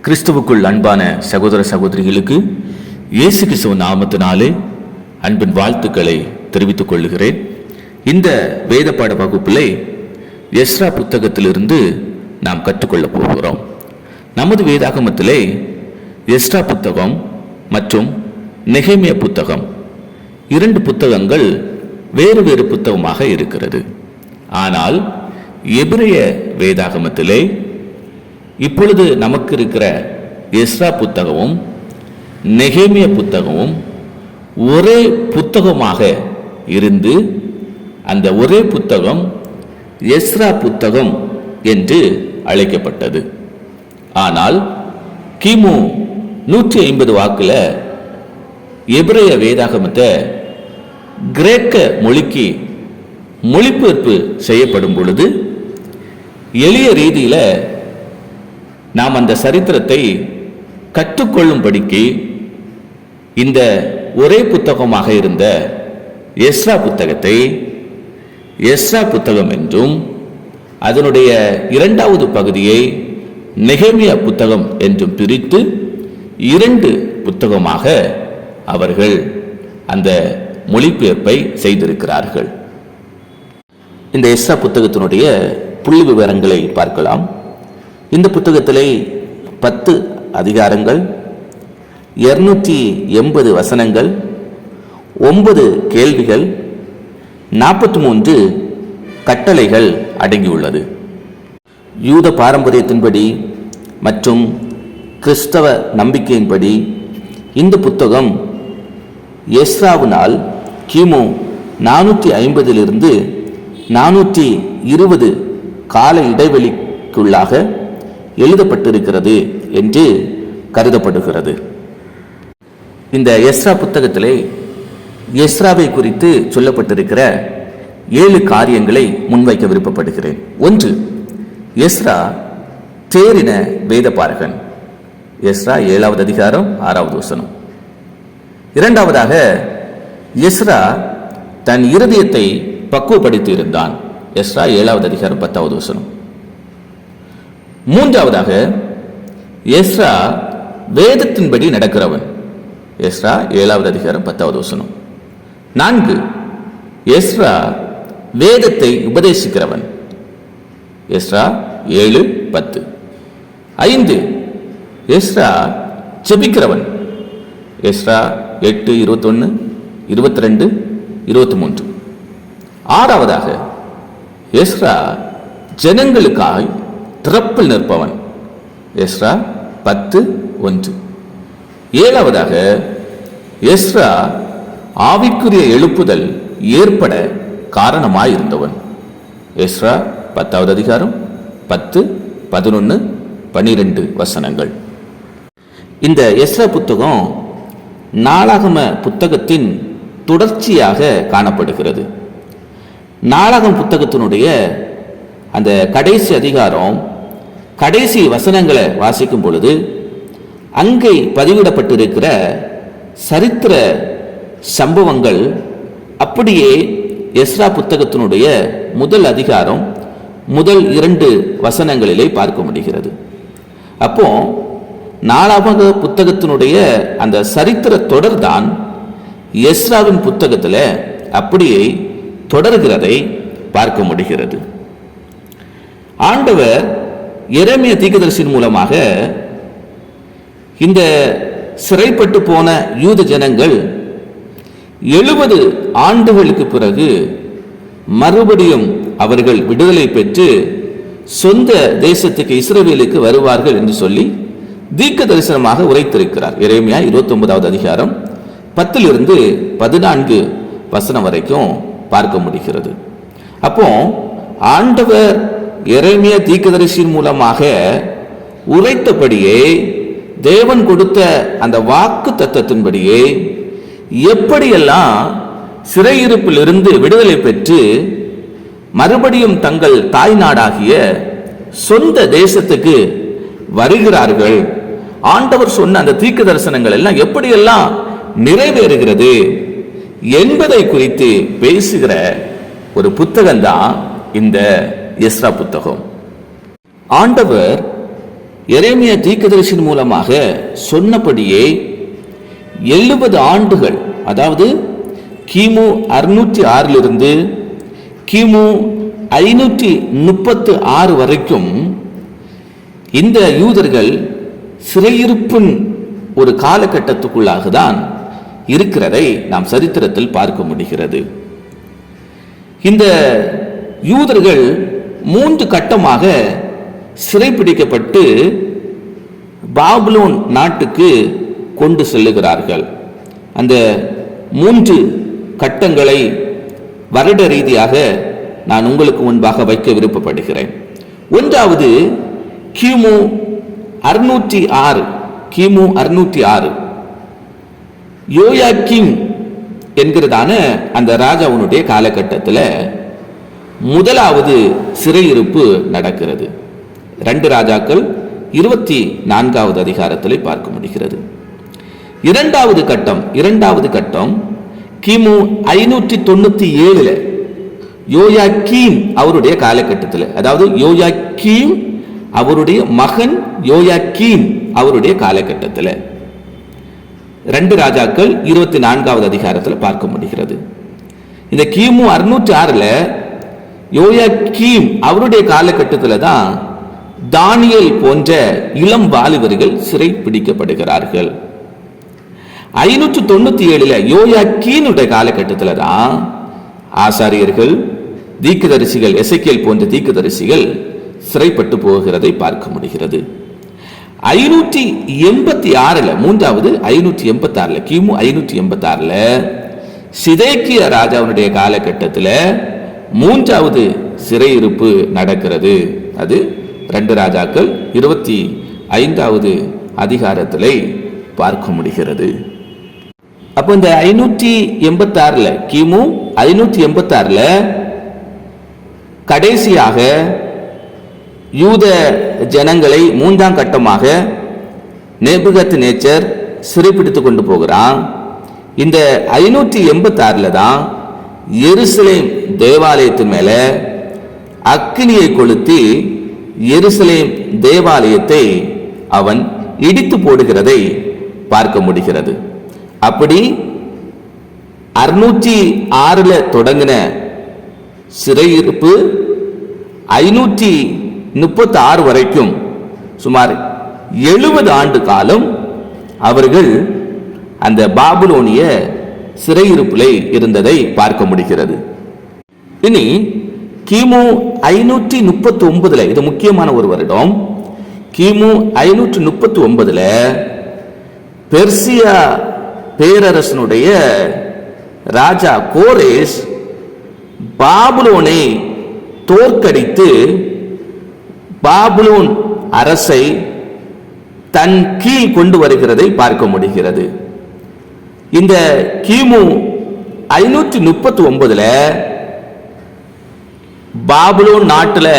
கிறிஸ்துவுக்குள் அன்பான சகோதர சகோதரிகளுக்கு இயேசு கிறிஸ்துவ நாமத்தினாலே அன்பின் வாழ்த்துக்களை தெரிவித்துக் கொள்கிறேன். இந்த வேத பாட வகுப்பிலே எஸ்ரா புத்தகத்திலிருந்து நாம் கற்றுக்கொள்ளப் போகிறோம். நமது வேதாகமத்திலே எஸ்ரா புத்தகம் மற்றும் நெகேமியா புத்தகம் இரண்டு புத்தகங்கள் வேறு வேறு புத்தகமாக இருக்கிறது. ஆனால் எபிரேய வேதாகமத்திலே இப்பொழுது நமக்கு இருக்கிற எஸ்ரா புத்தகமும் நெகேமியா புத்தகமும் ஒரே புத்தகமாக இருந்து அந்த ஒரே புத்தகம் எஸ்ரா புத்தகம் என்று அழைக்கப்பட்டது. ஆனால் கிமு 150 வாக்குல எபிரேய வேதாகமத்தை கிரேக்க மொழிக்கு மொழிபெயர்ப்பு செய்யப்படும் பொழுது எளிய ரீதியில் நாம் அந்த சரித்திரத்தை கற்றுக்கொள்ளும்படிக்கு இந்த ஒரே புத்தகமாக இருந்த எஸ்ரா புத்தகத்தை எஸ்ரா புத்தகம் என்றும் அதனுடைய இரண்டாவது பகுதியை நெகேமியா புத்தகம் என்றும் பிரித்து இரண்டு புத்தகமாக அவர்கள் அந்த மொழிபெயர்ப்பை செய்திருக்கிறார்கள். இந்த எஸ்ரா புத்தகத்தினுடைய புள்ளி விவரங்களை பார்க்கலாம். இந்த புத்தகத்திலே 10 அதிகாரங்கள், 280 வசனங்கள், 9 கேள்விகள், 43 கட்டளைகள் அடங்கியுள்ளது. யூத பாரம்பரியத்தின்படி மற்றும் கிறிஸ்தவ நம்பிக்கையின்படி இந்த புத்தகம் எஸ்ராவினால் கிமு 450 420 கால இடைவெளிக்குள்ளாக எழுதப்பட்டிருக்கிறது என்று கருதப்படுகிறது. இந்த எஸ்ரா புத்தகத்திலே எஸ்ராவை குறித்து சொல்லப்பட்டிருக்கிற 7 காரியங்களை முன்வைக்க விருப்பப்படுகிறேன். 1. எஸ்ரா தேறின வேதபாரகன். எஸ்ரா 7வது அதிகாரம் 6வது வசனம். 2. எஸ்ரா தன் இருதயத்தை பக்குவப்படுத்தி இருந்தான். எஸ்ரா 7வது அதிகாரம் 10வது வசனம். 3. எஸ்ரா வேதத்தின்படி நடக்கிறவன். எஸ்ரா 7வது அதிகாரம் 10வது வசனம். 4. எஸ்ரா வேதத்தை உபதேசிக்கிறவன். எஸ்ரா 7:10. 5. எஸ்ரா ஜெபிக்கிறவன். எஸ்ரா 8:21, 22, 23. 6. எஸ்ரா ஜனங்களுக்காக திறப்பில் நிற்பவன். எஸ்ரா 10:1. 7. எஸ்ரா ஆவிக்குரிய எழுப்புதல் ஏற்பட காரணமாயிருந்தவன். எஸ்ரா 10வது அதிகாரம் 10, 11, 12 வசனங்கள். இந்த எஸ்ரா புத்தகம் நாளாகம புத்தகத்தின் தொடர்ச்சியாக காணப்படுகிறது. நாளாகம புத்தகத்தினுடைய அந்த கடைசி அதிகாரம் கடைசி வசனங்களை வாசிக்கும் பொழுது அங்கே பதிவிடப்பட்டிருக்கிற சரித்திர சம்பவங்கள் அப்படியே எஸ்ரா புத்தகத்தினுடைய முதல் அதிகாரம் முதல் 2 வசனங்களிலே பார்க்க முடிகிறது. அப்போ நாளாகம புத்தகத்தினுடைய அந்த சரித்திர தொடர்தான் எஸ்ராவின் புத்தகத்தில் அப்படியே தொடர்கிறதை பார்க்க முடிகிறது. ஆண்டவர் எரேமியா தீர்க்கதரிசியின் மூலமாக இந்த சிறைப்பட்டு போன யூத ஜனங்கள் 70 ஆண்டுகளுக்கு பிறகு மறுபடியும் அவர்கள் விடுதலை பெற்று சொந்த தேசத்துக்கு இஸ்ரவேலுக்கு வருவார்கள் என்று சொல்லி தீர்க்க தரிசனமாக உரைத்திருக்கிறார். எரேமியா 29வது அதிகாரம் 10 14 வசனம் வரைக்கும் பார்க்க முடிகிறது. அப்போ ஆண்டவர் எரேமியா தீர்க்கதரிசியின் மூலமாக உரைத்தபடியே தேவன் கொடுத்த அந்த வாக்கு தத்தத்தின்படியே எப்படியெல்லாம் சிறையிருப்பில் இருந்து விடுதலை பெற்று மறுபடியும் தங்கள் தாய் நாடாகிய சொந்த தேசத்துக்கு வருகிறார்கள், ஆண்டவர் சொன்ன அந்த தீர்க்க தரிசனங்கள் எல்லாம் எப்படியெல்லாம் நிறைவேறுகிறது என்பதை குறித்து பேசுகிற ஒரு புத்தகம் தான் இந்த எஸ்ரா புத்தகம். ஆண்டவர் எரேமியா தீர்க்கதரிசியின் மூலமாக சொன்னபடியே 70 ஆண்டுகள், அதாவது கிமு 606 கிமு 536 வரைக்கும் இந்த யூதர்கள் சிறையிருப்பின் ஒரு காலகட்டத்துக்குள்ளாக தான் இருக்கிறதை நாம் சரித்திரத்தில் பார்க்க முடிகிறது. இந்த யூதர்கள் 3 கட்டமாக சிறைப்பிடிக்கப்பட்டு பாபிலோன் நாட்டுக்கு கொண்டு செல்லுகிறார்கள். அந்த 3 கட்டங்களை வருட ரீதியாக நான் உங்களுக்கு முன்பாக வைக்க விருப்பப்படுகிறேன். ஒன்றாவது கிமு 606 யோயாக்கீம் என்கிறதான அந்த ராஜாவுடைய காலகட்டத்தில் முதலாவது சிறையிருப்பு நடக்கிறது. 2 ராஜாக்கள் 24வது அதிகாரத்தில் பார்க்க முடிகிறது. இரண்டாவது கட்டம் கிமு 597 யோயாக்கீம் அவருடைய காலகட்டத்தில், அதாவது யோயாக்கீம் அவருடைய மகன் யோயாக்கீம் அவருடைய காலகட்டத்தில் 2 ராஜாக்கள் 24வது அதிகாரத்தில் பார்க்க முடிகிறது. இந்த கிமு 606 யோயாக்கீம் அவருடைய காலகட்டத்தில் தான் தானியேல் போன்ற இளம் வாலிபர்கள் சிறை பிடிக்கப்படுகிறார்கள். 597 யோயாக்கீனுடைய காலகட்டத்தில் தான் ஆசாரியர்கள், தீர்க்கதரிசிகள், எசேக்கியேல் போன்ற தீர்க்கதரிசிகள் சிறைப்பட்டு போகிறதை பார்க்க முடிகிறது. 586 மூன்றாவது 586 கிமு 586 சிதேக்கியா ராஜாவுடைய காலகட்டத்தில் 3வது சிறையிருப்பு நடக்கிறது. அது 2 ராஜாக்கள் 25வது அதிகாரத்தில் பார்க்க முடிகிறது. அப்போ இந்த 586 கிமு 586 கடைசியாக யூத ஜனங்களை 3ஆம் கட்டமாக நேபுகத்நேச்சர் சிறைப்பிடித்துக் கொண்டு போகிறான். இந்த 586 தான் எருசலேம் தேவாலயத்தின் மேல அக்கினியை கொளுத்தி எருசலேம் தேவாலயத்தை அவன் இடித்து போடுகிறதை பார்க்க முடிகிறது. அப்படி 606 தொடங்கின சிறையிருப்பு 536 வரைக்கும் சுமார் 70 ஆண்டு காலம் அவர்கள் அந்த பாபிலோனிய சிறையிருப்பிலே இருந்ததை பார்க்க முடிகிறது. இனி கிமு 539 இது முக்கியமான ஒரு வருடம். கிமு 539 பெர்சியா பேரரசனுடைய ராஜா கோரேஸ் பாபிலோனை தோற்கடித்து பாபிலோன் அரசை தன் கீழ் கொண்டு வருகிறதை பார்க்க முடிகிறது. இந்த கிமு 539 பாபிலோன் நாட்டில்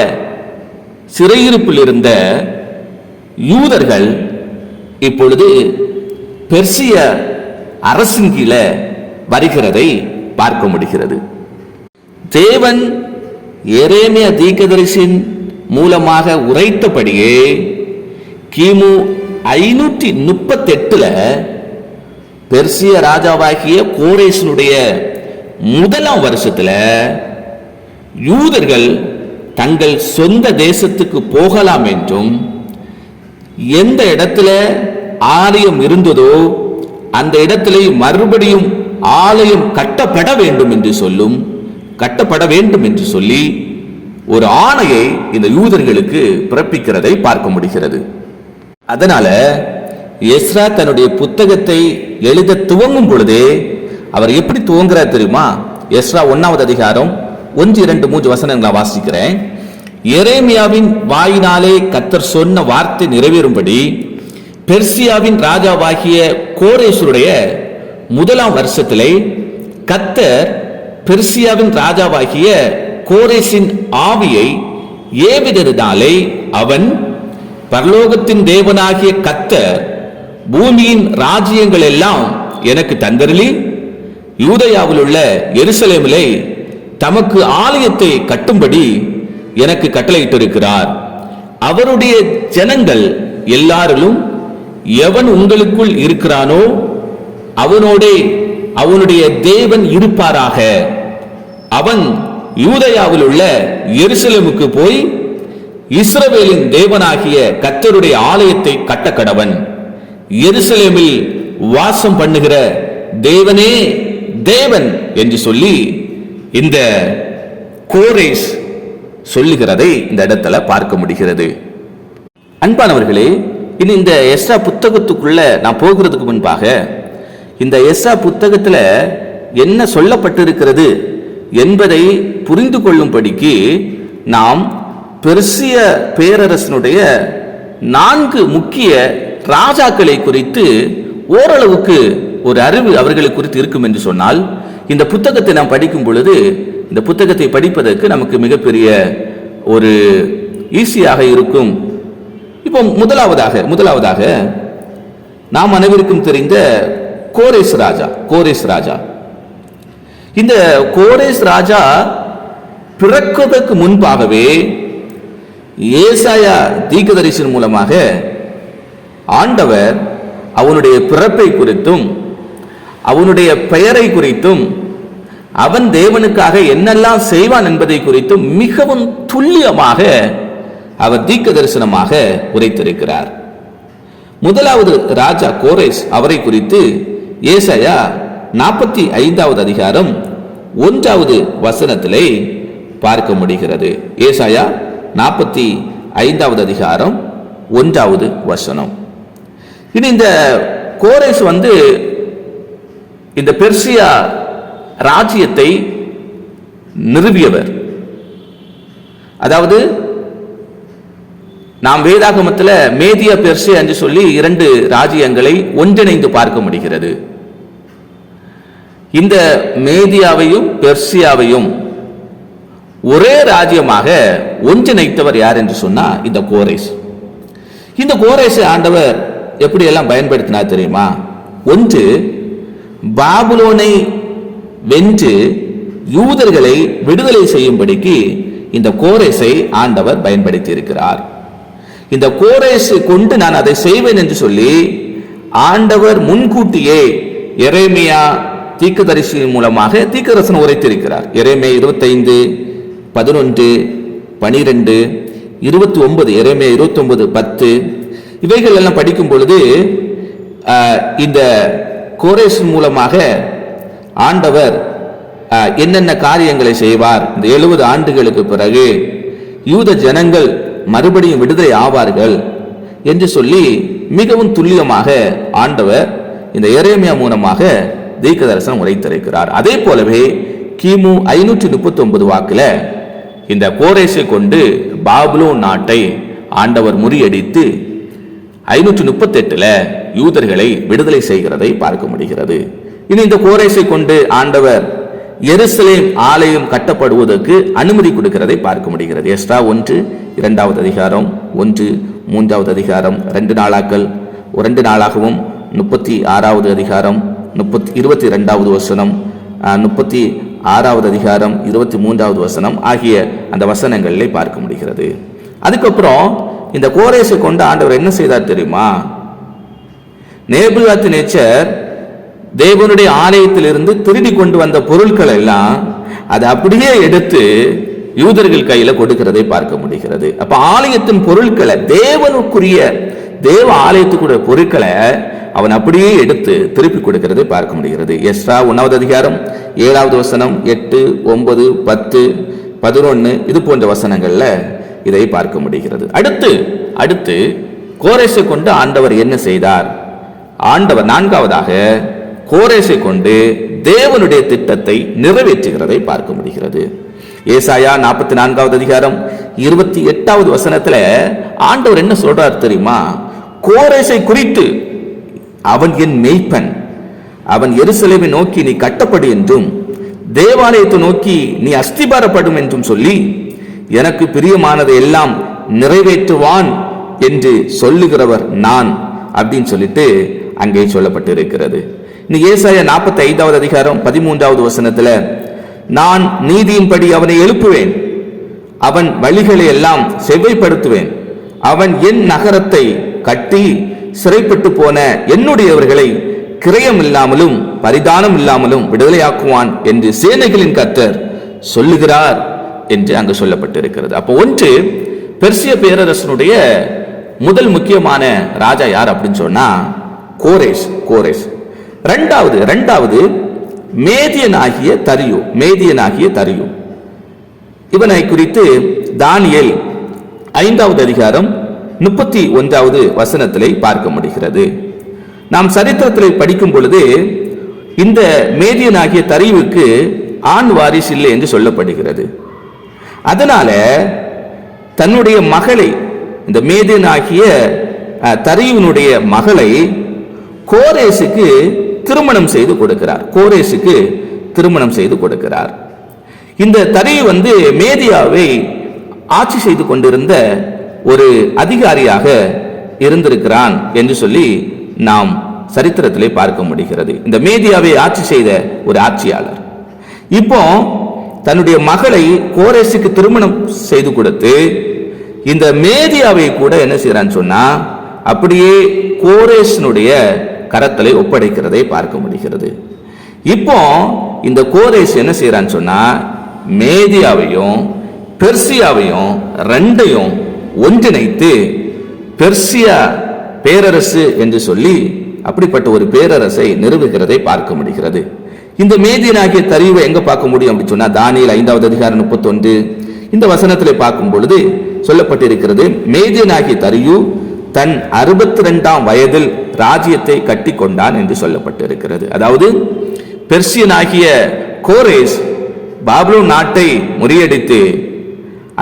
சிறையிருப்பில் இருந்த யூதர்கள் இப்பொழுது பெர்சிய அரசின் கீழே வருகிறதை பார்க்க முடிகிறது. தேவன் எரேமியா தீர்க்கதரிசியின் மூலமாக உரைத்தபடியே கிமு 538 பெர்சிய ராஜாவாகிய கோரேசனுடைய 1ஆம் வருஷத்தில் யூதர்கள் தங்கள் சொந்த தேசத்துக்கு போகலாம் என்றும், எந்த இடத்துல ஆலயம் இருந்ததோ அந்த இடத்திலே மறுபடியும் ஆலயம் கட்டப்பட வேண்டும் என்று சொல்லி ஒரு ஆணையை இந்த யூதர்களுக்கு பிறப்பிக்கிறதை பார்க்க முடிகிறது. அதனால எஸ்ரா தன்னுடைய புத்தகத்தை எழுத துவங்கும் பொழுதே அவர் எப்படி துவங்குறார் தெரியுமா? எஸ்ரா 1வது அதிகாரம் 1, 2, 3 வசனங்களை வாசிக்கிறேன். எரேமியாவின் வாயினாலே கர்த்தர் சொன்ன வார்த்தை நிறைவேறும்படி பெர்சியாவின் ராஜாவாகிய கோரேசுடைய 1ஆம் வருஷத்திலே கர்த்தர் பெர்சியாவின் ராஜாவாகிய கோரேசின் ஆவியை ஏவினதினாலே அவன் பரலோகத்தின் தேவனாகிய கர்த்தர் பூமியின் ராஜ்யங்கள் எல்லாம் எனக்கு தந்தருளி யூதேயாவில் உள்ள எருசலேமிலே தமக்கு ஆலயத்தை கட்டும்படி எனக்கு கட்டளையிட்டிருக்கிறார். அவருடைய ஜனங்கள் எல்லாரிலும் எவன் உங்களுக்குள் இருக்கிறானோ அவனோடே அவனுடைய தேவன் இருப்பாராக. அவன் யூதேயாவில் உள்ள எருசலேமுக்கு போய் இஸ்ரவேலின் தேவனாகிய கர்த்தருடைய ஆலயத்தை கட்டக்கடவன். எருசலேமில் வாசம் பண்ணுகிற தேவனே தேவன் என்று சொல்லி இந்த கோரேஸ் சொல்லுகிறதை இந்த இடத்துல பார்க்க முடிகிறது. அன்பானவர்களே, இனி இந்த எஸ்ரா புத்தகத்துக்குள்ள நான் போகிறதுக்கு முன்பாக இந்த எஸ்ரா புத்தகத்துல என்ன சொல்லப்பட்டிருக்கிறது என்பதை புரிந்து கொள்ளும்படிக்கு நாம் பெர்சிய பேரரசனுடைய 4 முக்கிய ராஜாக்களை குறித்து ஓரளவுக்கு ஒரு அறிவு அவர்களை குறித்து இருக்கும் என்று சொன்னால், இந்த புத்தகத்தை நாம் படிக்கும் பொழுது இந்த புத்தகத்தை படிப்பதற்கு நமக்கு மிகப்பெரிய ஒரு ஈஸியாக இருக்கும். இப்போ முதலாவதாக நாம் அனைவருக்கும் தெரிந்த கோரேஸ் ராஜா. இந்த கோரேஸ் ராஜா பிறக்குவதற்கு முன்பாகவே ஏசாயா தீர்க்கதரிசியின் மூலமாக ஆண்டவர் அவனுடைய பிறப்பை குறித்தும் அவனுடைய பெயரை குறித்தும் அவன் தேவனுக்காக என்னெல்லாம் செய்வான் என்பதை குறித்தும் மிகவும் துல்லியமாக அவர் தீர்க்க தரிசனமாக உரைத்திருக்கிறார். முதலாவது ராஜா கோரேஸ், அவரை குறித்து ஏசாயா 45வது அதிகாரம் 1வது வசனத்திலே பார்க்க முடிகிறது. ஏசாயா 45வது அதிகாரம் 1வது வசனம். இனி இந்த கோரேஸ் இந்த பெர்சியா ராஜ்யத்தை நிறுவியவர். அதாவது நாம் வேதாகமத்தில் மேதியா பெர்சியா என்று சொல்லி 2 ராஜ்யங்களை ஒன்றிணைந்து பார்க்க முடிகிறது. இந்த மேதியாவையும் பெர்சியாவையும் ஒரே ராஜ்யமாக ஒன்றிணைத்தவர் யார் என்று சொன்னா இந்த கோரேஸ். இந்த கோரேஸ் ஆண்டவர் எப்படி எல்லாம் பயன்படுத்தினார் தெரியுமா? ஒன்று, பாபிலோனை வென்று யூதர்களை விடுதலை செய்யும்படிக்கு இந்த கோரேசை ஆண்டவர் பயன்படுத்தி இருக்கிறார். இந்த கோரேசை கொண்டு நான் அதை செய்வேன் என்று சொல்லி ஆண்டவர் முன்கூட்டியே எரேமியா தீர்க்கதரிசியின் மூலமாக தீர்க்கதரிசனம் உரைத்திருக்கிறார். எரேமியா 25, 11, 12, 29, எரேமியா 29, 10 இவைகள் எல்லாம் படிக்கும் பொழுது இந்த கோரேசின் மூலமாக ஆண்டவர் என்னென்ன காரியங்களை செய்வார், இந்த 70 ஆண்டுகளுக்கு பிறகு யூத ஜனங்கள் மறுபடியும் விடுதலை ஆவார்கள் என்று சொல்லி மிகவும் துல்லியமாக ஆண்டவர் இந்த எரேமியா மூலமாக தீர்க்க தரிசனம் உரைத்திருக்கிறார். அதே போலவே கிமு 539 வாக்குல இந்த கோரேசை கொண்டு பாபிலோன் நாட்டை ஆண்டவர் முறியடித்து 538 யூதர்களை விடுதலை செய்கிறதை பார்க்க முடிகிறது. இனி இந்த கோரேசை கொண்டு ஆண்டவர் எருசலேம் ஆலயம் கட்டப்படுவதற்கு அனுமதி கொடுக்கிறதை பார்க்க முடிகிறது. எஸ்ரா 1, 2வது அதிகாரம் 1, 3வது அதிகாரம், 2 நாளாக்கள் 2 நாளாகவும் 36வது அதிகாரம் 22வது வசனம், 36வது அதிகாரம் 23வது வசனம் ஆகிய அந்த வசனங்களிலே பார்க்க முடிகிறது. அதுக்கப்புறம் இந்த கோரேசை கொண்டு ஆண்டவர் என்ன செய்தார் தெரியுமா? நேபுகாத்நேச்சர் தேவனுடைய ஆலயத்திலிருந்து திருடி கொண்டு வந்த பொருட்கள் எல்லாம் அதை அப்படியே எடுத்து யூதர்கள் கையில கொடுக்கிறதை பார்க்க முடிகிறது. அப்ப ஆலயத்தின் பொருட்களை, தேவனுக்குரிய தேவ ஆலயத்துக்குரிய பொருட்களை அவன் அப்படியே எடுத்து திருப்பி கொடுக்கிறதை பார்க்க முடிகிறது. எஸ்ரா 1வது அதிகாரம் 7வது வசனம், 8, 9, 10, 11 இது போன்ற வசனங்கள்ல இதை பார்க்க முடிகிறது. அடுத்து கோரேசை கொண்டு ஆண்டவர் என்ன செய்தார்? ஆண்டவர் 4வதாக கோரேசை கொண்டு தேவனுடைய திட்டத்தை நிறைவேற்றுகிறதை பார்க்க முடிகிறது. ஏசாயா 44வது அதிகாரம் 28வது வசனத்துல ஆண்டவர் என்ன சொல்றார் தெரியுமா? கோரேசை குறித்து, அவன் என் மேய்ப்பன், அவன் எருசலேமை நோக்கி நீ கட்டப்படு என்றும் தேவாலயத்தை நோக்கி நீ அஸ்திபாரப்படும் என்றும் சொல்லி எனக்கு பிரியமானதை எல்லாம் நிறைவேற்றுவான் என்று சொல்லுகிறவர் நான் அப்படின்னு சொல்லிட்டு அங்கே சொல்லப்பட்டு இருக்கிறது. ஏசாயா 45வது அதிகாரம் 13வது வசனத்துல நான் நீதியின்படி அவனை எழுப்புவேன், அவன் வழிகளை எல்லாம் செவ்வைப்படுத்துவேன், அவன் என் நகரத்தை கட்டி சிறைப்பட்டு போன என்னுடையவர்களை கிரயம் இல்லாமலும் பரிதானம் இல்லாமலும் விடுதலையாக்குவான் என்று சேனைகளின் கர்த்தர் சொல்லுகிறார் என்று அங்கு சொல்லப்பட்டிருக்கிறது. அப்போ ஒன்று, பெர்சிய பேரரசனுடைய முதல் முக்கியமான ராஜா யார் அப்படின்னு சொன்னா கோரேஸ். இரண்டாவது மேதியனாகிய தரியு. இவனை குறித்து தானியேல் 5வது அதிகாரம் 31வது வசனத்திலே பார்க்க முடிகிறது. நாம் சரித்திரத்திலே படிக்கும் பொழுது இந்த மேதியனாகிய தரியுவுக்கு ஆண் வாரிசு இல்லை என்று சொல்லப்படுகிறது. அதனால தன்னுடைய மகளை, இந்த மேதியனாகிய தரியுனுடைய மகளை கோரேசுக்கு திருமணம் செய்து கொடுக்கிறார். இந்த தரியு மேதியாவை ஆட்சி செய்து கொண்டிருந்த ஒரு அதிகாரியாக இருந்திருக்கிறான் என்று சொல்லி நாம் சரித்திரத்திலே பார்க்க முடிகிறது. இந்த மேதியாவை ஆட்சி செய்த ஒரு ஆட்சியாளர் இப்போ தன்னுடைய மகளை கோரேசுக்கு திருமணம் செய்து கொடுத்து இந்த மேதியாவை கூட என்ன செய்யறான்னு சொன்னா அப்படியே கோரேசனுடைய கரத்தலை ஒப்படைக்கிறதை பார்க்க முடிகிறது. இப்போ இந்த கோரேஸ் என்ன செய்யறான்னு சொன்னா மேதியாவையும் பெர்சியாவையும் ரெண்டையும் ஒன்றிணைத்து பெர்சியா பேரரசு என்று சொல்லி அப்படிப்பட்ட ஒரு பேரரசை நிறுவுகிறதை பார்க்க முடிகிறது. இந்த மேதியனாகிய தரியுவை எங்க பார்க்க முடியும் அப்படின்னு சொன்னா தானியேல் 5வது அதிகாரம் 31 இந்த வசனத்திலே பார்க்கும் பொழுது சொல்லப்பட்டிருக்கிறது, மேதியனாகிய தரியு தன் 62ஆம் வயதில் ராஜ்யத்தை கட்டி கொண்டான் என்று சொல்லப்பட்டிருக்கிறது. அதாவது பெர்சியனாகிய கோரேஸ் பாபிலோன் நாட்டை முறியடித்து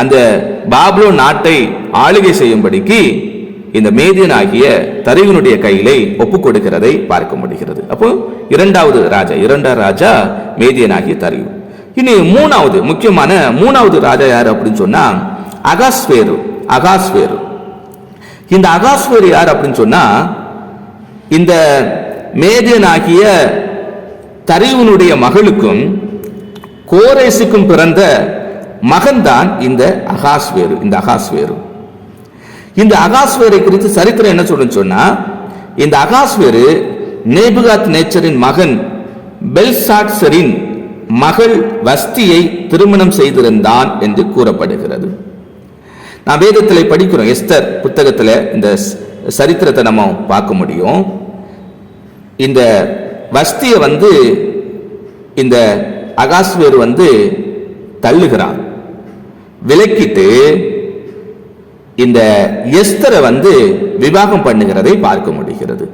அந்த பாபிலோன் நாட்டை ஆளுகை செய்யும்படிக்கு இந்த மேதியனாகிய தரியுனுடைய கையிலே ஒப்புக் கொடுக்கிறதை பார்க்க முடிகிறது. அப்போ இரண்டாவது ராஜா மேதியனாகிய தரியு. இனி முக்கியமான மூணாவது ராஜா யார் அப்படின்னு சொன்னா அகாஸ்வேரு. இந்த அகாஸ்வேரு யார் அப்படின்னு சொன்னா இந்த மேதியனாகிய தரியுனுடைய மகளுக்கும் கோரேசுக்கும் பிறந்த மகன்தான் இந்த அகாஸ்வேரு. இந்த அகாஸ்வேரை குறித்து சரித்திரம் என்ன சொல்லுன்னு சொன்னா இந்த அகாஸ்வேரு நேபுகாத் நேச்சரின் மகன் பெல்சாட்சரின் மகள் வஸ்தியை திருமணம் செய்திருந்தான் என்று கூறப்படுகிறது. நான் வேதத்தில் படிக்கிறோம், எஸ்தர் புத்தகத்தில் இந்த சரித்திரத்தை நம்ம பார்க்க முடியும். இந்த வஸ்தியை இந்த அகாஸ்வேரு தள்ளுகிறான், விலக்கிட்டு இந்த எஸ்தரை விவாகம் பண்ணுகிறதை பார்க்க முடிகிறது.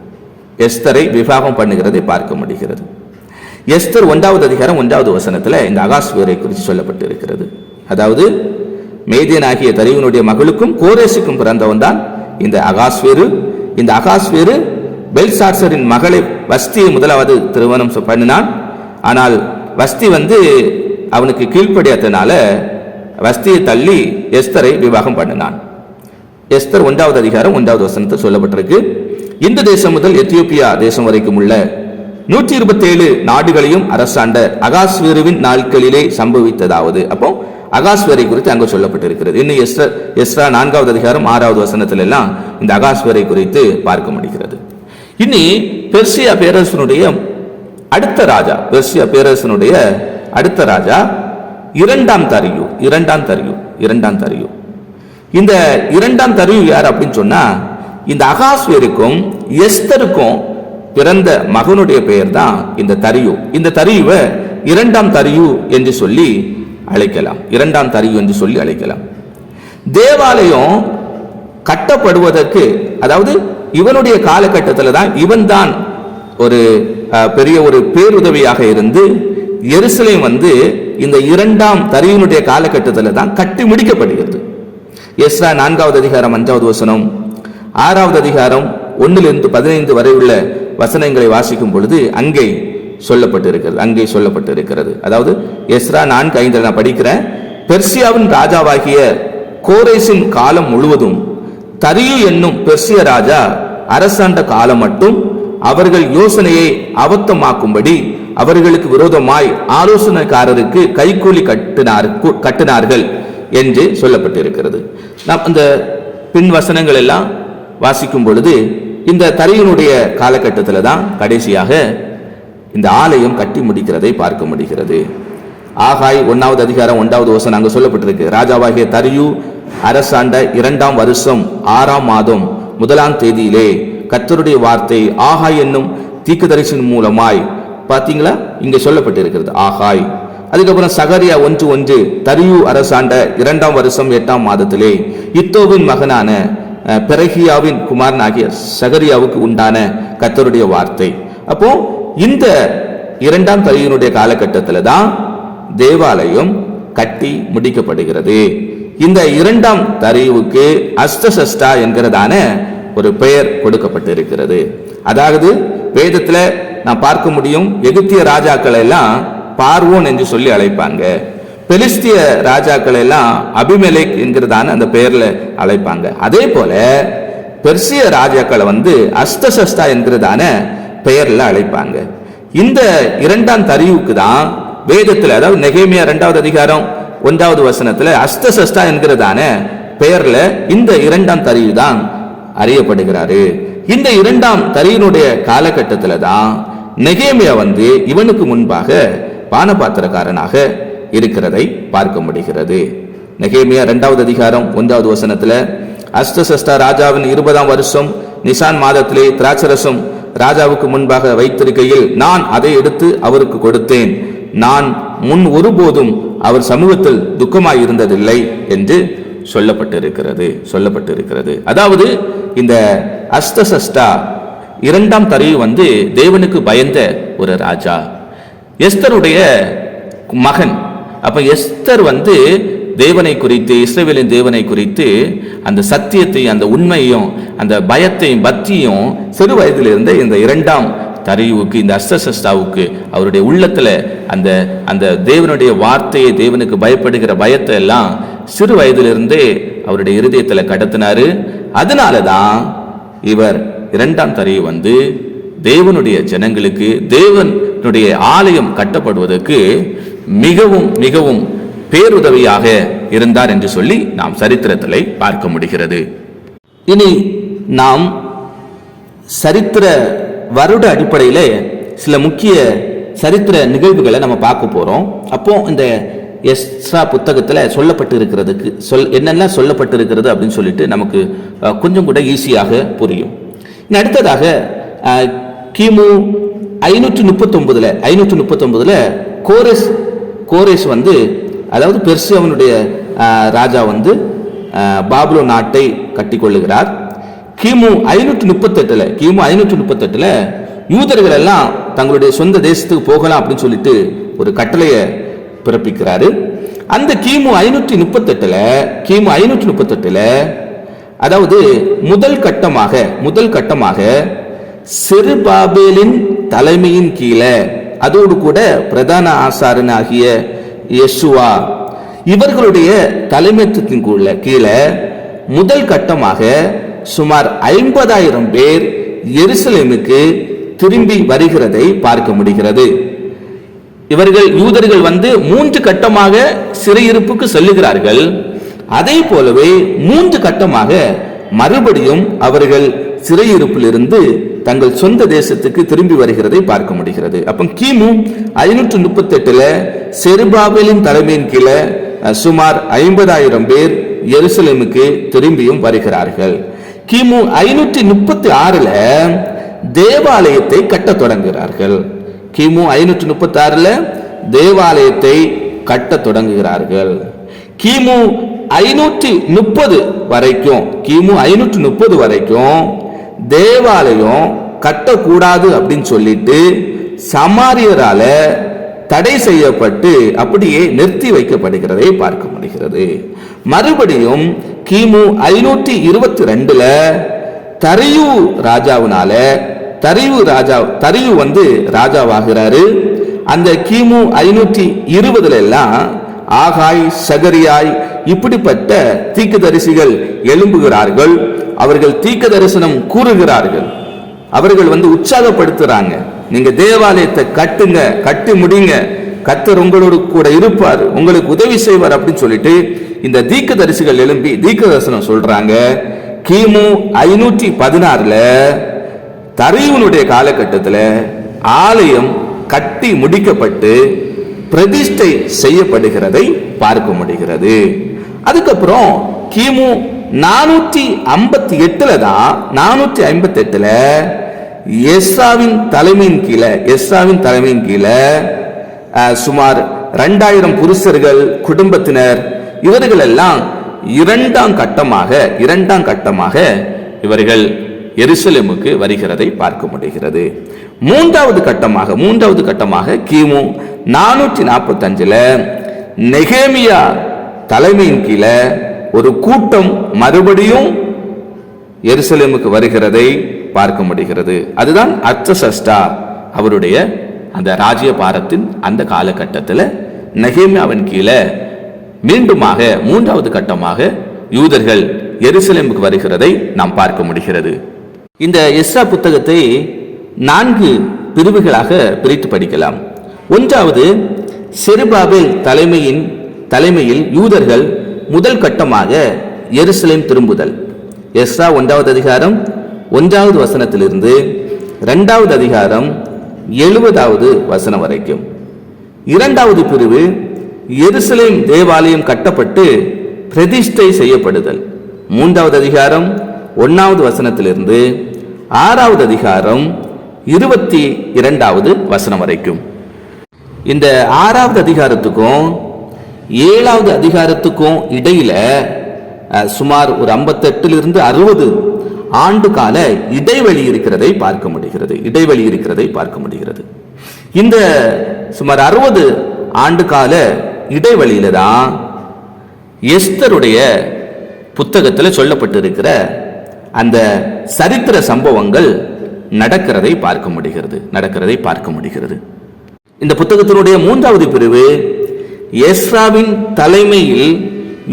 எஸ்தர் 1வது அதிகாரம் 1வது வசனத்தில் இந்த அகாஸ்வேரை குறித்து சொல்லப்பட்டிருக்கிறது. அதாவது மேதியனாகிய தரியுனுடைய மகளுக்கும் கோரேசுக்கும் பிறந்தவன் தான் இந்த அகாஸ்வேரு. இந்த அகாஸ்வேரு பெல்சாட்சரின் மகளை வஸ்தியை முதலாவது திருமணம் பண்ணினான். ஆனால் வஸ்தி அவனுக்கு கீழ்ப்படியாதனால வஸ்தியை தள்ளி எஸ்தரை விவாகம் பண்ணினான். எஸ்தர் 1வது அதிகாரம் 1வது வசனத்தில் சொல்லப்பட்டிருக்கு, இந்த தேசம் முதல் எத்தியோப்பியா தேசம் வரைக்கும் உள்ள 127 நாடுகளையும் அரசாண்ட அகாஸ்வேருவின் நாட்களிலே சம்பவித்ததாவது. அப்போ அகாஸ்வேரை குறித்து அங்கு சொல்லப்பட்டிருக்கிறது. இன்னும் எஸ்ரா 4வது அதிகாரம் 6வது வசனத்தில் எல்லாம் இந்த அகாஸ்வேரை குறித்து பார்க்க முடிகிறது. இனி பெர்சியா பேரரசனுடைய அடுத்த ராஜா இரண்டாம் தரியு. இந்த இரண்டாம் தரியு யார் அப்படின்னு சொன்னா இந்த அகாஸ்வேருக்கும் எஸ்தருக்கும் பிறந்த மகனுடைய பெயர் தான் இந்த தரியு. இந்த தரியுவை இரண்டாம் தரியு என்று சொல்லி அழைக்கலாம். தேவாலயம் கட்டப்படுவதற்கு, அதாவது இவனுடைய காலகட்டத்தில் தான் இவன் தான் ஒரு பெரிய ஒரு பேருதவியாக இருந்து எருசலேம் இந்த இரண்டாம் தரியுனுடைய காலகட்டத்தில் தான் கட்டி முடிக்கப்படுகிறது. எஸ்ரா 4வது அதிகாரம் 5வது வசனம், 6வது அதிகாரம் 1லிருந்து 15 வரை உள்ள வசனங்களை வாசிக்கும் பொழுது அங்கே சொல்லப்பட்டிருக்கிறது. அதாவது எஸ்ரா 4:5 நான் படிக்கிறேன். பெர்சியாவின் ராஜாவாகிய கோரேசின் காலம் முழுவதும் தரியு என்னும் பெர்சிய ராஜா அரசாண்ட காலம் மட்டும் அவர்கள் யோசனையை அபத்தமாக்கும்படி அவர்களுக்கு விரோதமாய் ஆலோசனைக்காரருக்கு கைக்கூலி கட்டினார்கள் என்று சொல்லப்பட்டிருக்கிறது. நாம் அந்த பின் வசனங்கள் எல்லாம் வாசிக்கும் பொழுது இந்த தரியினுடைய காலகட்டத்தில் தான் கடைசியாக இந்த ஆலயம் கட்டி முடிக்கிறதை பார்க்க முடிகிறது. ஆகாய் 1வது அதிகாரம் 1வது வசனம் அங்கு சொல்லப்பட்டிருக்கு. ராஜாவாகிய தரியு அரசாண்ட 2ஆம் வருஷம் 6ஆம் மாதம் 1ஆம் தேதியிலே கர்த்தருடைய வார்த்தை ஆகாய் என்னும் தீர்க்கதரிசியின் மூலமாய், பாத்தீங்களா, இங்க சொல்லப்பட்டிருக்கிறது ஆகாய். அதுக்கப்புறம் சகரியா 1:1 தரியு அரசாண்ட 2ஆம் வருஷம் 8ஆம் மாதத்திலே இத்தோவின் மகனான பெரகியாவின் குமாரனாகிய சகரியாவுக்கு உண்டான கர்த்தருடைய வார்த்தை. அப்போ இந்த 2ஆம் தரியினுடைய காலகட்டத்தில் தான் தேவாலயம் கட்டி முடிக்கப்படுகிறது. இந்த 2ஆம் தரிவுக்கு அஸ்தசஷ்டா என்கிறதான ஒரு பெயர் கொடுக்கப்பட்டிருக்கிறது. அதாவது வேதத்துல நான் பார்க்க முடியும், எகிப்திய ராஜாக்கள் எல்லாம் பார்வோன் என்று சொல்லி அழைப்பாங்க, பெலிஸ்திய ராஜாக்கள் எல்லாம் அபிமெலேக் என்கிறதான அந்த பெயர்ல அழைப்பாங்க. அதே போல பெர்சிய ராஜாக்களை அஸ்தசஷ்டா என்கிறதான பெயர்ல அழைப்பாங்க. இந்த 2ஆம் தரிவுக்கு தான் வேதத்துல, அதாவது நெகேமியா 2வது அதிகாரம் 1வது வசனத்துல அஸ்தசஷ்டா என்கிறதான பெயர்ல இந்த 2ஆம் தரிவு தான் அறியப்படுகிறாரு. இந்த 2ஆம் தரியினுடைய காலகட்டத்துல தான் நெகேமியா இவனுக்கு முன்பாக பானபாத்திரக்காரனாக இருக்கிறதை பார்க்க முடிகிறது. நெகேமியா 2வது அதிகாரம் 1வது வசனத்துல அஸ்தசஷ்டா ராஜாவின் 20ஆம் வருஷம் நிசான் மாதத்திலே திராட்சரசம் ராஜாவுக்கு முன்பாக வைத்திருக்கையில் நான் அதை எடுத்து அவருக்கு கொடுத்தேன். நான் முன் ஒருபோதும் அவர் சமூகத்தில் துக்கமாய் இருந்ததில்லை என்று சொல்லப்பட்டிருக்கிறது. அதாவது இந்த அஸ்தசஷ்டா 2ஆம் தரிவு தேவனுக்கு பயந்த ஒரு ராஜா, எஸ்தருடைய மகன். அப்ப எஸ்தர் தேவனை குறித்து, இஸ்ரவேலின் தேவனை குறித்து அந்த சத்தியத்தையும் அந்த உண்மையும் அந்த பயத்தையும் பக்தியும் சிறு வயதிலிருந்த இந்த 2ஆம் தரிவுக்கு, இந்த அஸ்தசஷ்டாவுக்கு அவருடைய உள்ளத்துல அந்த அந்த தேவனுடைய வார்த்தையை, தேவனுக்கு பயப்படுகிற பயத்தை எல்லாம் சிறு வயதிலிருந்தே அவருடைய இருதயத்துல கடத்தினாரு. அதனாலதான் இவர் 2ஆம் தரிவு தேவனுடைய ஜனங்களுக்கு தேவனுடைய ஆலயம் கட்டப்படுவதற்கு மிகவும் மிகவும் பேருதவியாக இருந்தார் என்று சொல்லி நாம் சரித்திரத்திலே பார்க்க முடிகிறது. இனி நாம் சரித்திர வருட அடிப்படையில் சில முக்கிய சரித்திர நிகழ்வுகளை நம்ம பார்க்க போறோம். அப்போ இந்த எஸ்ரா புத்தகத்தில் சொல்லப்பட்டு இருக்கிறதுக்கு என்னெல்லாம் சொல்லப்பட்டிருக்கிறது அப்படின்னு சொல்லிட்டு நமக்கு கொஞ்சம் கூட ஈஸியாக புரியும். அடுத்ததாக கிமு 539 கோரேஸ் அதாவது பெர்சியாவினுடைய ராஜா பாபுலோ நாட்டை கட்டி கொள்ளுகிறார். கிமு 538 யூதர்கள் எல்லாம் தங்களுடைய சொந்த தேசத்துக்கு போகலாம் அப்படின்னு சொல்லிட்டு ஒரு கட்டளையை பிறப்பிக்கிறாரு. அந்த கிமு 538 அதாவது முதல் கட்டமாக செருபாபேலின் தலைமையின் கீழே, அதோடு கூட பிரதான ஆசாரியனாகிய யெசுவா இவர்களுடைய தலைமைத்துவத்தின் கீழே முதல் கட்டமாக சுமார் 50,000 பேர் எருசலேமுக்கு திரும்பி வருகிறதை பார்க்க முடிகிறது. இவர்கள் யூதர்கள் 3 கட்டமாக சிறையிருப்புக்கு செல்லுகிறார்கள். அதே போலவே 3 கட்டமாக மறுபடியும் அவர்கள் சிறையிருப்பிலிருந்து தங்கள் சொந்த தேசத்துக்கு திரும்பி வருகிறதை பார்க்க முடிகிறது. அப்ப கிமு 538 செருபாபேலின் தலைமையின் கீழே சுமார் 50,000 பேர் எருசலேமுக்கு திரும்பியும் வருகிறார்கள். கிமு 536 தேவாலயத்தை கட்ட தொடங்குகிறார்கள். கிமு 536 தேவாலயத்தை கட்ட தொடங்குகிறார்கள். கிமு 530 வரைக்கும் தேவாலயம் கட்டக்கூடாது அப்படின்னு சொல்லிட்டு சமாரியரால தடை செய்யப்பட்டு அப்படியே நிறுத்தி வைக்கப்படுகிறதை பார்க்க முடிகிறது. மறுபடியும் கிமு 522 தரியு ராஜாவினால தரியு ராஜாவாகிறாரு. அந்த கிமு 520 எல்லாம் ஆகாய், சகரியாய் இப்படிப்பட்ட தீர்க்கதரிசிகள் எழும்புகிறார்கள். அவர்கள் தீர்க்க தரிசனம் கூறுகிறார்கள். அவர்கள் உற்சாகப்படுத்துறாங்க, நீங்க தேவாலயத்தை கட்டுங்க, கட்டி முடிங்க, கர்த்தர் உங்களோடு கூட இருப்பார், உங்களுக்கு உதவி செய்வார் அப்படின்னு சொல்லிட்டு இந்த தீர்க்க தரிசிகள் எழும்பி தீர்க்க தரிசனம் சொல்றாங்க. கிமு 516 தரியுனுடைய காலகட்டத்தில் ஆலயம் கட்டி முடிக்கப்பட்டு பிரதிஷ்டை செய்யப்படுகிறதை பார்க்க முடிகிறது. அதுக்கப்புறம் கிமு 458 தான் 458 எஸ்ராவின் தலைமையின் கீழே சுமார் 2000 புருஷர்கள், குடும்பத்தினர், இவர்கள் எல்லாம் இரண்டாம் கட்டமாக இவர்கள் எருசலேமுக்கு வருகிறதை பார்க்க முடிகிறது. மூன்றாவது கட்டமாக கிமு 445 நெகேமியா தலைமையின் கீழே ஒரு கூட்டம் மறுபடியும் எருசலேமுக்கு வருகிறதை பார்க்க முடிகிறது. அதுதான் அர்த்தசஷ்டா அவருடைய அந்த ராஜ்ய பாரத்தின் அந்த காலகட்டத்தில் நெகேமியாவின் கீழே மீண்டுமாக மூன்றாவது கட்டமாக யூதர்கள் எருசலேமுக்கு வருகிறதை நாம் பார்க்க முடிகிறது. இந்த எஸ்ரா புத்தகத்தை 4 பிரிவுகளாக பிரித்து படிக்கலாம். ஒன்றாவது, செருபாபேல் தலைமையில் யூதர்கள் முதல் கட்டமாக எருசலேம் திரும்புதல். எஸ்ரா 1வது அதிகாரம் 1வது வசனத்திலிருந்து 2வது அதிகாரம் 70வது வசனம் வரைக்கும். இரண்டாவது பிரிவு எருசலேம் தேவாலயம் கட்டப்பட்டு பிரதிஷ்டை செய்யப்படுதல். 3வது அதிகாரம் 1வது வசனத்திலிருந்து 6வது அதிகாரம் 22வது வசனம் வரைக்கும். இந்த 6வது அதிகாரத்துக்கும் 7வது அதிகாரத்துக்கும் இடையில சுமார் ஒரு 58 60 ஆண்டு கால இடைவெளி இருக்கிறதை பார்க்க முடிகிறது. இந்த சுமார் 60 ஆண்டு கால இடைவெளியில தான் எஸ்தருடைய புத்தகத்தில் சொல்லப்பட்டிருக்கிற அந்த சரித்திர சம்பவங்கள் நடக்கிறதை பார்க்க முடிகிறது. இந்த புத்தகத்தினுடைய 3வது பிரிவு எஸ்ராவின் தலைமையில்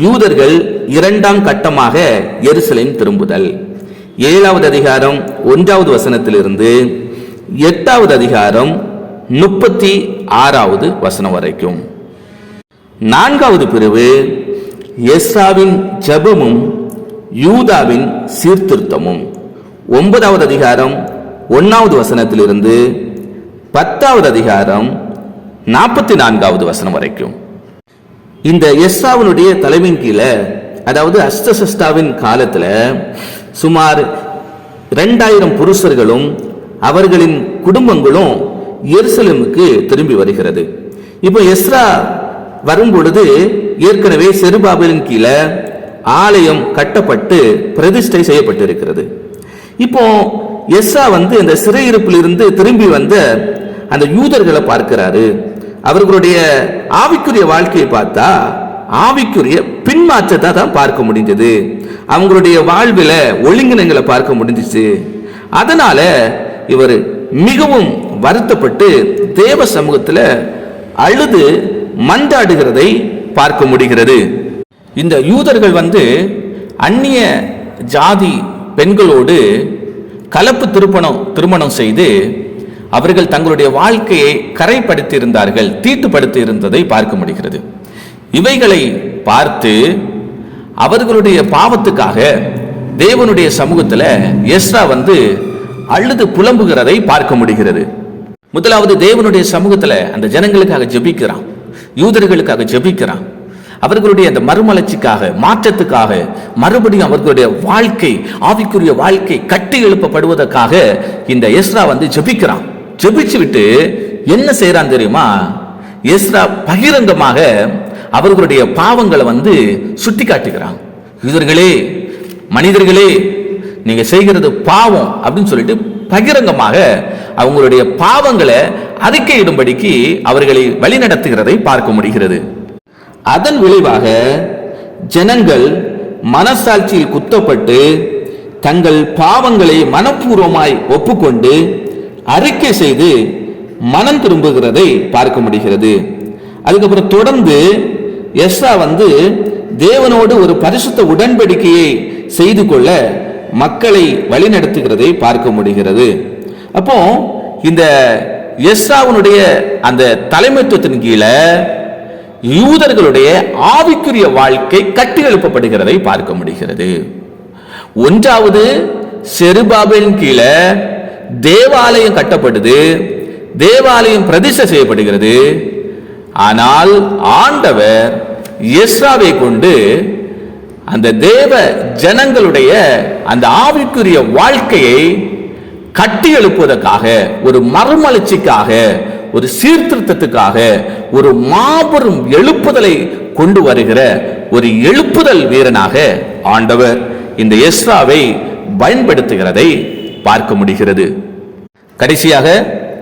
யூதர்கள் இரண்டாம் கட்டமாக எருசலேம் திரும்புதல். 7வது அதிகாரம் 1வது வசனத்திலிருந்து 8வது அதிகாரம் 36வது வசனம் வரைக்கும். 4வது பிரிவு எஸ்ராவின் ஜெபமும் யூதாவின் சீர்திருத்தமும். 9வது அதிகாரம் 1வது வசனத்திலிருந்து 10வது அதிகாரம் 44வது வசனம் வரைக்கும். இந்த எஸ்ராவினுடைய தலைமையின் கீழே, அதாவது அர்த்தசஷ்டாவின் காலத்துல சுமார் 2000 புருஷர்களும் அவர்களின் குடும்பங்களும் எருசலேமுக்கு திரும்பி வருகிறது. இப்போ எஸ்ரா வரும் பொழுது ஏற்கனவே செருபாபேலின் கீழே ஆலயம் கட்டப்பட்டு பிரதிஷ்டை செய்யப்பட்டிருக்கிறது. இப்போ எஸ்ரா இந்த சிறையிருப்பிலிருந்து திரும்பி வந்த அந்த யூதர்களை பார்க்கிறாரு. அவர்களுடைய ஆவிக்குரிய வாழ்க்கையை பார்த்தா ஆவிக்குரிய பின்மாற்றத்தை தான் பார்க்க முடிஞ்சது. அவங்களுடைய வாழ்வில் ஒழுங்கினங்களை பார்க்க முடிஞ்சிச்சு. அதனால இவர் மிகவும் வருத்தப்பட்டு தேவ சமூகத்தில் அழுது மன்றாடுகிறதை பார்க்க முடிகிறது. இந்த யூதர்கள் அந்நிய ஜாதி பெண்களோடு கலப்பு திருமணம் செய்து அவர்கள் தங்களுடைய வாழ்க்கையை கரைப்படுத்தி இருந்தார்கள், தீட்டுப்படுத்தி இருந்ததை பார்க்க முடிகிறது. இவைகளை பார்த்து அவர்களுடைய பாவத்துக்காக தேவனுடைய சமூகத்தில் எஸ்ரா அழுது புலம்புகிறதை பார்க்க முடிகிறது. முதலாவது, தேவனுடைய சமூகத்தில் அந்த ஜனங்களுக்காக ஜெபிக்கிறான், யூதர்களுக்காக ஜெபிக்கிறான். அவர்களுடைய அந்த மறுமலர்ச்சிக்காக, மாற்றத்துக்காக, மறுபடியும் அவர்களுடைய வாழ்க்கை, ஆவிக்குரிய வாழ்க்கை கட்டி எழுப்பப்படுவதற்காக இந்த எஸ்ரா ஜெபிக்கிறான். ஜெபிச்சு விட்டு என்ன செய்யறான் தெரியுமா? எஸ்ரா பகிரங்கமாக அவர்களுடைய பாவங்களை சுட்டி காட்டுகிறான். யூதர்களே, மனிதர்களே, நீங்க செய்கிறது பாவம் அப்படின்னு சொல்லிட்டு பகிரங்கமாக அவங்களுடைய பாவங்களை அறிக்கையிடும்படிக்கு அவர்களை வழிநடத்துகிறதை பார்க்க முடிகிறது. அதன் விளைவாக ஜனங்கள் மனசாட்சியில் குத்தப்பட்டு தங்கள் பாவங்களை மனப்பூர்வமாய் ஒப்புக்கொண்டு அறிக்கை செய்து மனம் திரும்புகிறதை பார்க்க முடிகிறது. அதுக்கப்புறம் தொடர்ந்து எஸ்ரா தேவனோடு ஒரு பரிசுத்த உடன்படிக்கையை செய்து கொள்ள மக்களை வழிநடத்துகிறதை பார்க்க முடிகிறது. அப்போ இந்த எஸ்ராவுடைய அந்த தலைமைத்துவத்தின் கீழே யூதர்களுடைய ஆவிக்குரிய வாழ்க்கை கட்டி எழுப்பப்படுகிறதை பார்க்க முடிகிறது. ஒன்றாவது செருபாபேலின் கீழே தேவாலயம் கட்டப்படுது, தேவாலயம் பிரதிஷ்டை செய்யப்படுகிறது. ஆனால் ஆண்டவர் எஸ்ராவை கொண்டு அந்த தேவ ஜனங்களுடைய அந்த ஆவிக்குரிய வாழ்க்கையை கட்டி எழுப்புவதற்காக, ஒரு மறுமலர்ச்சிக்காக, ஒரு சீர்திருத்தத்துக்காக, ஒரு மாபெரும் எழுப்புதலை கொண்டு வருகிற ஒரு எழுப்புதல் வீரனாக ஆண்டவர் இந்த எஸ்ராவை பயன்படுத்துகிறதை பார்க்க முடிகிறது. கடைசியாக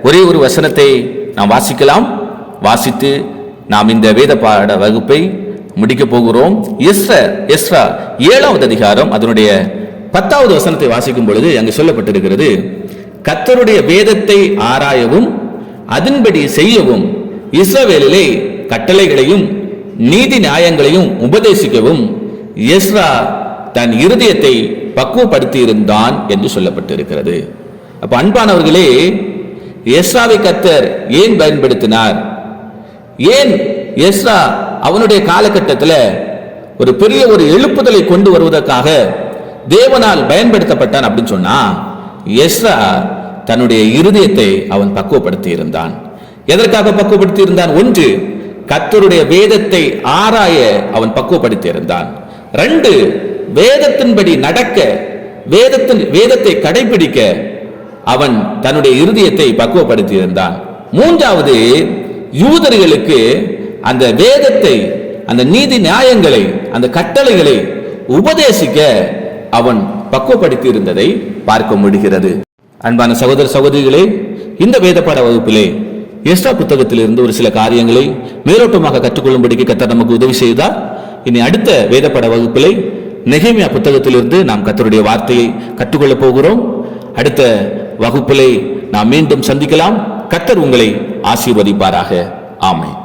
ஒரே ஒரு வசனத்தை நாம் வாசிக்கலாம். வாசித்து நாம் இந்த வேத பாட வகுப்பை முடிக்க போகிறோம். எஸ்ரா 7வது அதிகாரம் அதனுடைய 10வது வசனத்தை வாசிக்கும் பொழுது அங்கு சொல்லப்பட்டிருக்கிறது, கர்த்தருடைய வேதத்தை ஆராயவும் அதன்படி செய்யவும் இஸ்ரவேலிலே கட்டளைகளையும் நீதி நியாயங்களையும் உபதேசிக்கவும் எஸ்ரா தன் இருதயத்தை பக்குவப்படுத்தி இருந்தான் என்று சொல்லப்பட்டிருக்கிறது. அப்ப அன்பானவர்களே, எஸ்ராவை கர்த்தர் ஏன் பயன்படுத்தினார்? ஏன் எஸ்ரா அவனுடைய காலகட்டத்தில் ஒரு பெரிய ஒரு எழுப்புதலை கொண்டு வருவதற்காக தேவனால் பயன்படுத்தப்பட்டான் அப்படின்னு சொன்னா, எஸ்ரா தன்னுடைய இருதயத்தை அவன் பக்குவப்படுத்தி இருந்தான். எதற்காக பக்குவப்படுத்தி இருந்தான்? ஒன்று, கர்த்தருடைய வேதத்தை ஆராய அவன் பக்குவப்படுத்தி இருந்தான். 2, வேதத்தின்படி நடக்க, வேதத்தை கடைபிடிக்க அவன் தன்னுடைய இருதயத்தை பக்குவப்படுத்தி இருந்தான். 3வது, யூதர்களுக்கு அந்த வேதத்தை, அந்த நீதி நியாயங்களை, அந்த கட்டளைகளை உபதேசிக்க அவன் பக்குவப்படுத்தி இருந்ததை பார்க்க முடிகிறது. அன்பான சகோதர சகோதரிகளே, இந்த வேத பாட வகுப்பிலே எஸ்ரா புத்தகத்திலிருந்து ஒரு சில காரியங்களை மேலோட்டமாக கற்றுக்கொள்ளும்படிக்கு கர்த்தர் நமக்கு உதவி செய்தார். இனி அடுத்த வேத பாட வகுப்பிலே நெகேமியா புத்தகத்திலிருந்து நாம் கர்த்தருடைய வார்த்தையை கற்றுக்கொள்ளப் போகிறோம். அடுத்த வகுப்பிலே நாம் மீண்டும் சந்திக்கலாம். கர்த்தர் உங்களை ஆசீர்வதிப்பாராக. ஆமென்.